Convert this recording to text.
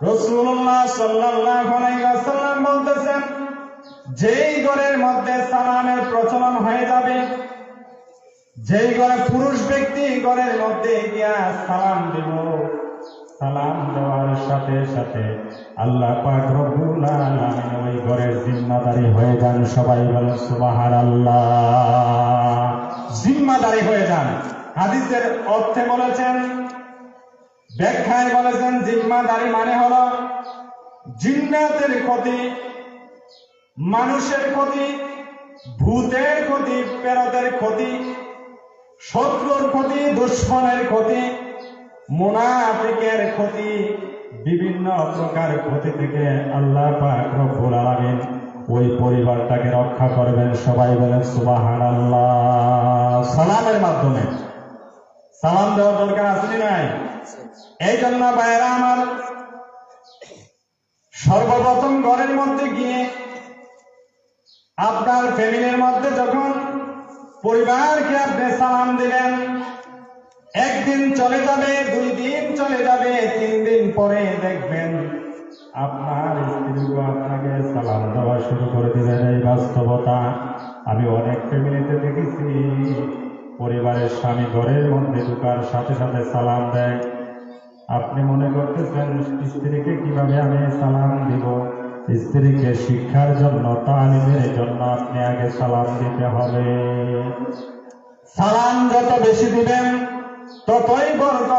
রাসূলুল্লাহ সাল্লাল্লাহু আলাইহি ওয়াসাল্লাম বলতেছেন, যেই ঘরের মধ্যে সালামের প্রচলন হয়ে যাবে, যেই ঘরে পুরুষ ব্যক্তি ঘরের মধ্যে গিয়া সালাম দিব, সালাম দেওয়ার সাথে সাথে আল্লাহ পাক রব্বুল আলামিন ওই ঘরের জিম্মাদারি হয়ে যান। সবাই বলেন সুবহানাল্লাহ। জিম্মাদারি হয়ে যান। হাদিসের অর্থে বলেছেন, ব্যাখ্যায় বলেছেন, জিম্মাদারি মানে হলো জিন্নাতের ক্ষতি, মানুষের ক্ষতি, ভূতের ক্ষতি, প্রেতের ক্ষতি, শত্রুর ক্ষতি, দুশমনের ক্ষতি, মুনাফিকের ক্ষতি, বিভিন্ন প্রকার ক্ষতি থেকে আল্লাহ পাক রব্বুল আলামিন ওই পরিবারটাকে রক্ষা করবেন। সবাই বলেন সুবহানাল্লাহ। সালামের মাধ্যমে সালাম দেওয়ার দরকার আছে নাই? এই জন্য ভাইয়েরা আমার, সর্বপ্রথম ঘরের মধ্যে গিয়ে আপনার ফ্যামিলির মধ্যে যখন পরিবারকে আপনি সালাম দিবেন, একদিন চলে যাবে, 2 দিন চলে যাবে, 3 দিন পরে দেখবেন আপনার স্ত্রীও আপনাকে সালাম দেওয়া শুরু করে দিবেন। এই বাস্তবতা আমি অনেক ফ্যামিলিতে দেখেছি। পরিবারের স্বামী ঘরের মধ্যে ঢোকার সাথে সাথে সালাম দেয়। আপনি মনে করতেছেন স্ত্রীকে কিভাবে আমি সালাম দিব? স্ত্রীকে শিক্ষার জন্য, তালিমের জন্য আপনি আগে সালাম দিতে হবে। সালাম যত বেশি দিবেন ততই বরকত।